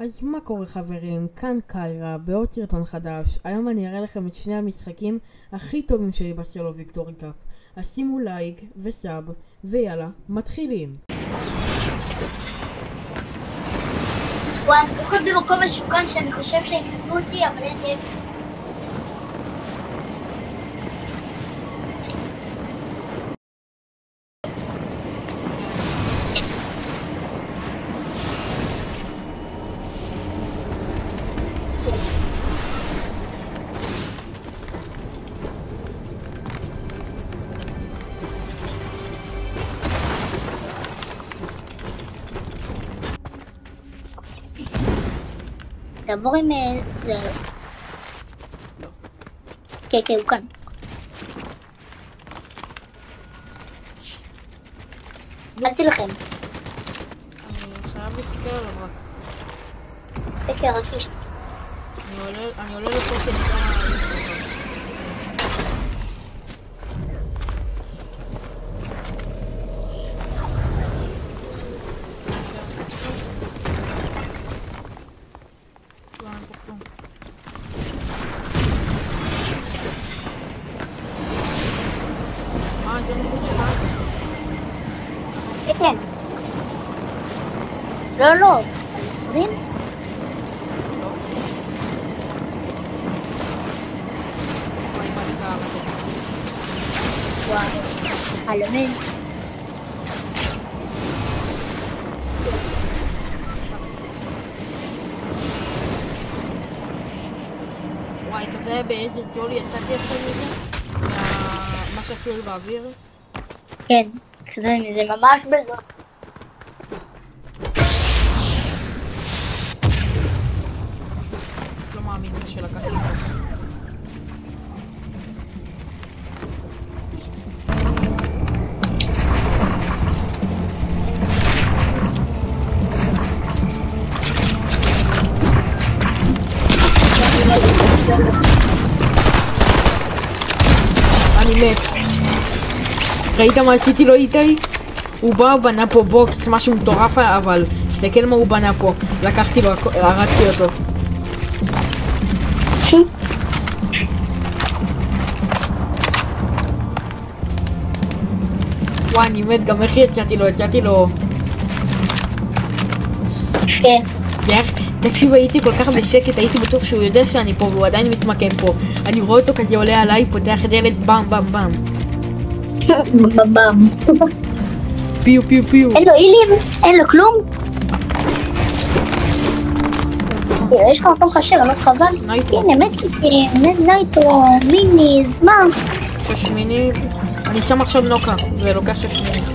אז מה קורה חברים? כאן קיירה, בעוד סרטון חדש. היום אני אראה לכם את שני המשחקים הכי טובים שלי בסלו ויקטורי קאפ. אז שימו לייק וסאב, ויאללה, מתחילים. וואי, זה הכל במקום משוכן שאני חושב שהצטו אותי, אבל אין לי איפה. תעבור עם זה... כן, כן, הוא כאן. באתי לכם. אני חייב להסתכל עליו רק. כן, רק יש... אני עולה לפה כנקרא... כן. לא, לא. 20? וואו. הלמן. וואי, אתה יודע באיזה זול יצאתי עכשיו מזה? מה שעשו לי באוויר? כן, אתה יודע, זה ממש בזול. לא מאמין שלקחתי אותו. אני מת. ראית מה עשיתי לו איתי? הוא בא, בנה פה בוקס, משהו מטורף, אבל תסתכל מה הוא בנה פה. לקחתי לו, הרגתי אותו. וואי, אני מת, גם איך יצאתי לו. כן. תקשיב, הייתי כל כך בשקט, הייתי בטוח שהוא יודע שאני פה והוא עדיין מתמקם פה. אני רואה אותו כזה עולה עליי, פותח דלת, באם באם באם. בבם. פיו פיו פיו. אין לו אילים, אין לו כלום. יש לך מקום חשב, אבל חבל. נייטרו. הנה, נייטרו, מיניז, מה? ששמיני, אני שם עכשיו נוקה, זה לוקח ששמיני.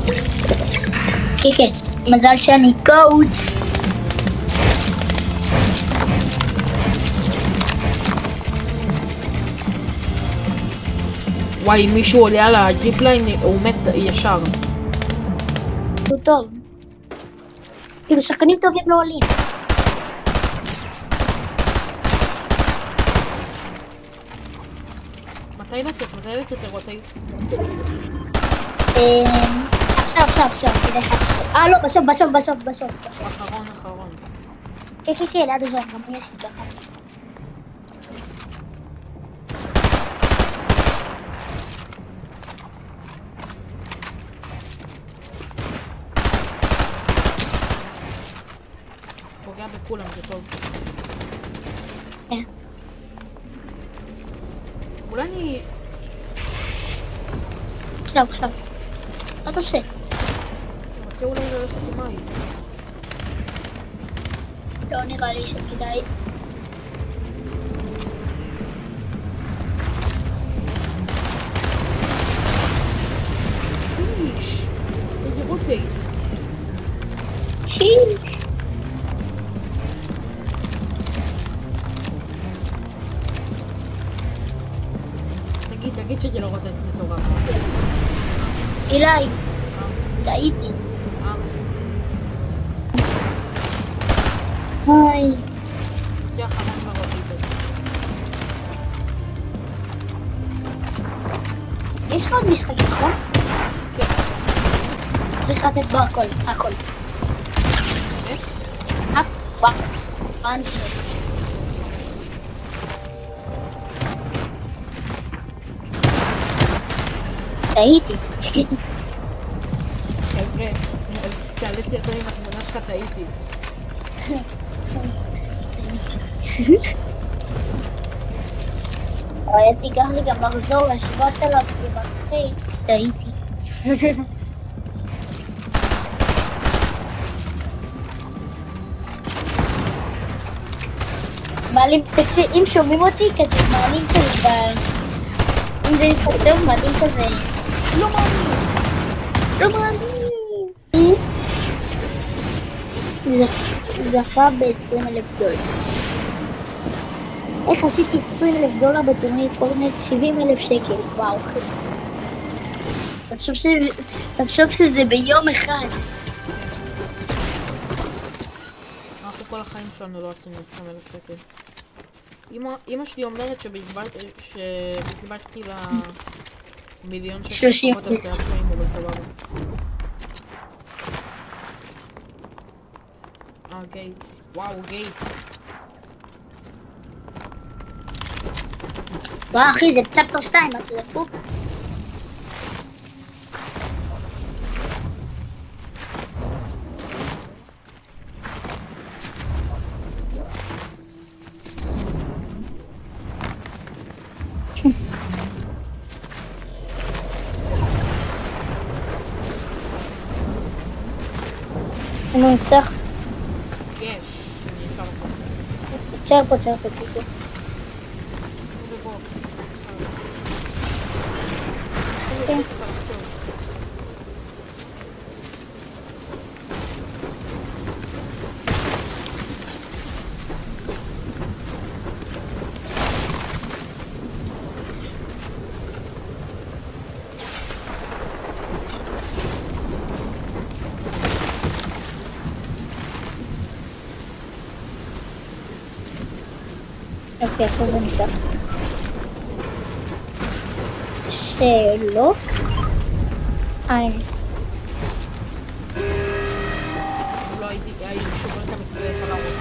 כן, כן, מזל שאני קאוץ. וואי, מישהו עולה על הזיפליין, הוא מת ישר. הוא טוב. כאילו, שחקנים טובים לא עולים. מתי לצאת לרותי? עכשיו. לא, בסוף. אחרון. כן, ליד הזו, גם אני עשיתי ככה. פוגע בכולם, זה טוב. כן. אולי אני... עכשיו. מה אתה עושה? אני רוצה אולי ללכת עם מים. לא נראה לי שכדאי. איזה רוטי. תגיד שזה לא רוטט מטורף. אילי, טעיתי. היי. זה החמור ברוטט. יש לך עוד משחק, נכון? כן. צריך לתת בו הכל, הכל. פאנצ'ר. טעיתי. חבר'ה, תעלה סרטון עם התמונה שלך, טעיתי. היה צריך לי גם לחזור ל7,000 אחרי, טעיתי. מעלים, אם שומעים אותי כזה, מעלים כזה, אם זה יתחתום, מעלים כזה. לא מאמין! לא מאמין! זכה ב$20,000. איך עשיתי $20,000 בטורניר פורטנייט? 70,000 שקל, וואו. תחשוב שזה ביום אחד. אנחנו כל החיים שלנו לא עשינו 20,000 שקל. אמא שלי אומרת שבשבצתי למיליון שקל 30. פחות על צעד חיים, אבל סבבה. גייט. וואו, גייט. וואו אחי, זה פצצה 2, אתה דפוק? אני נפתח. יש, אני אפשר לך. תשאר פה, תשאר פה, תשאר פה. אוקיי, עכשיו זה נפתח. שלא. לא הייתי שובר את המקרה על הראש.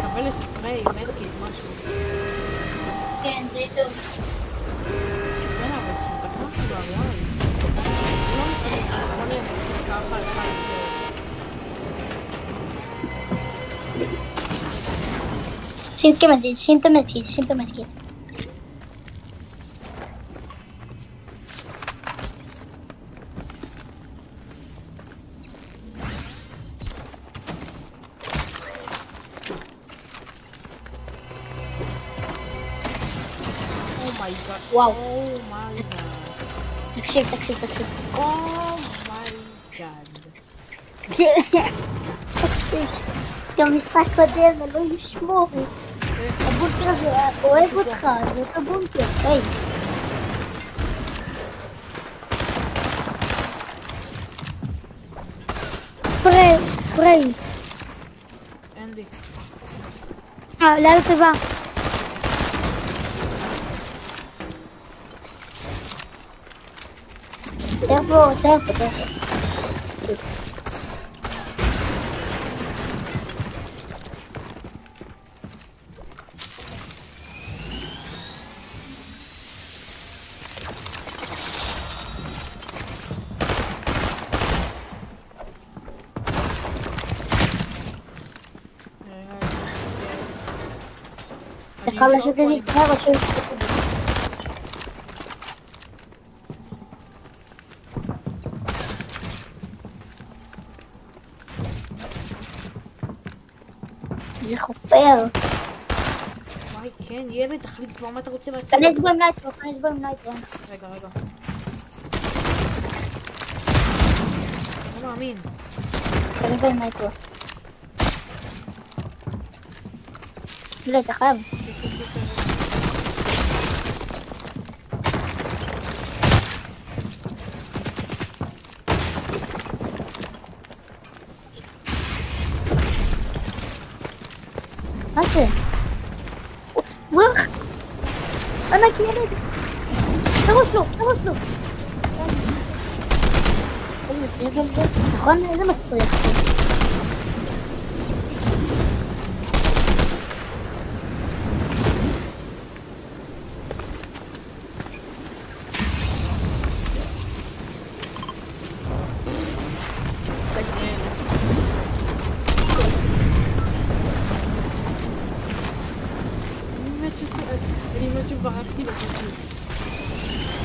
קבל ספרי, מדקיט, משהו. כן, זה טוב. כן, אבל תקנות כבר, וואי. לא משחק, בוא נעשה ככה אחד. שים את המדקיט. וואו. תקשיב. תקשיב. גם משחק קודם, ולא ישמור. הבונקר הזה אוהב אותך, זאת הבונקר. היי. ספרי. אין לי. לילה טובה. תער פה. אתה לשבת איתך או שהוא... זה חופר. וואי, כן, ילד, תחליט כבר מה אתה רוצה לעשות. כנס בו עם נייטרו. רגע. לא מאמין. כנס בו עם נייטרו. לא, אתה חייב. מה זה? ברח! ענק ילד! תרוס לו! תרוס לו! איזה מסריח גם זה? נכון? איזה מסריח זה?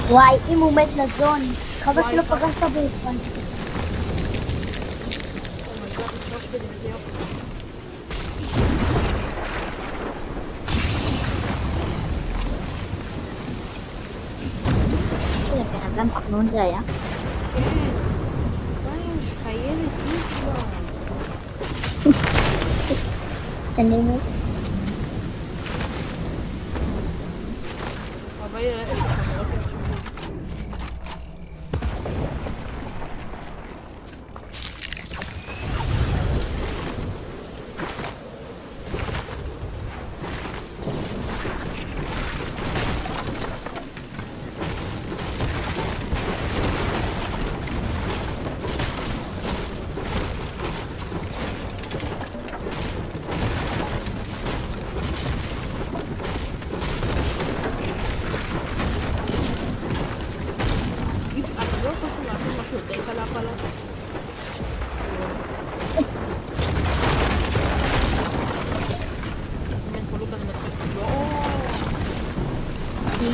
וואי, אם הוא מת לזון, חבל שלא פגשת ביפן. איזה בן אדם חנון זה היה. יש לך ילד נפלא. אני מת. אבל יש לך מאוד יחשבו.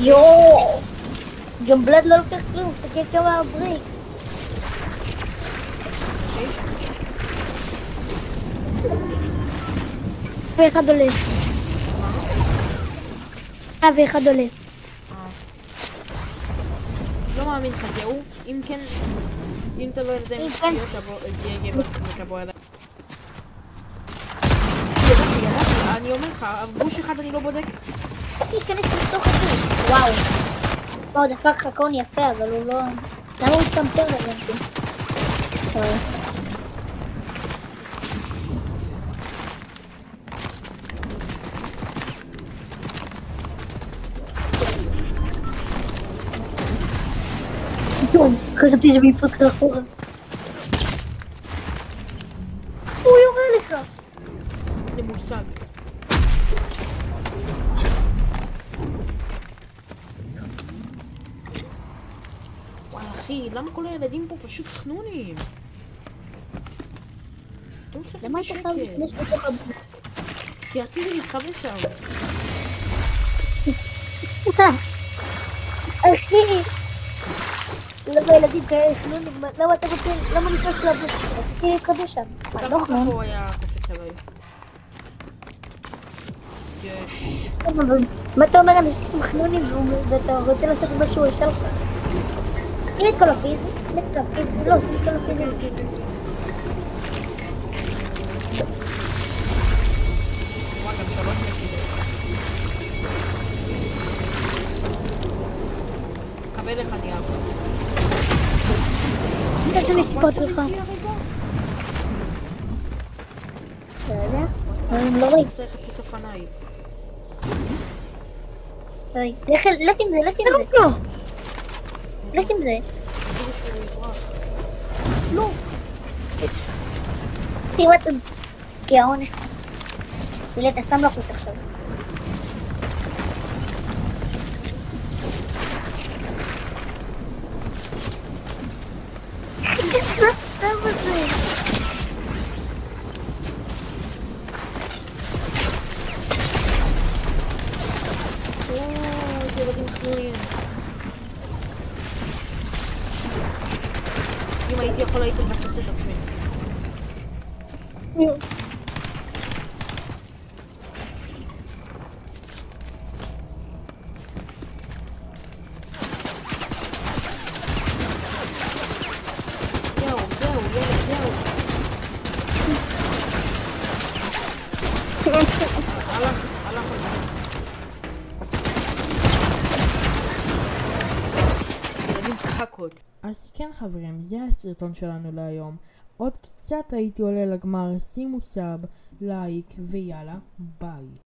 יואו! גם בלד לא לוקח כלום, תקן כמה הבריק. ואחד עולה. ואחד עולה. לא מאמין לך, זהו? אם כן... אם אתה לא יודע אם תבוא אליי. אני אומר לך, גוש אחד אני לא בודק. תיכנס לתוך הזה. וואו. וואו, דפק חכון יפה, אבל הוא לא... למה הוא הצטמפר לבנתי? חשבתי זה ביפות לאחורה. הוא יורה לך. זה מושג. וואי אחי, למה כל הילדים פה פשוט חנונים? למה אתה חייב להכנס בתוך הבית? כי רציתי להתחבא שם. אחי! למה ילדים כאלה חנונים? למה אתה רוצה... למה נכנס לבית? רציתי להתחבא שם. גם ככה פה היה קופץ עליי. מה אתה אומר אנשים חנונים ואתה רוצה לעשות משהו ישר לך? שים את כל הפיזי? שים את כל הפיזי? לא, שים את כל הפיזי. וואי, גם 3 נקידות. קבל לך נייר. איך אני אספוט לך? אתה יודע? אני לא רואים. צריך חצי אופניים. לך עם זה, לך עם זה. לך עם זה. לא. תראו את גאון. תראה, אתה סתם לחוץ עכשיו. סתם הזה. אם הייתי יכול הייתי מבסס את עצמי. אז כן חברים, זה הסרטון שלנו להיום. עוד קצת הייתי עולה לגמר, שימו סאב, לייק ויאללה ביי.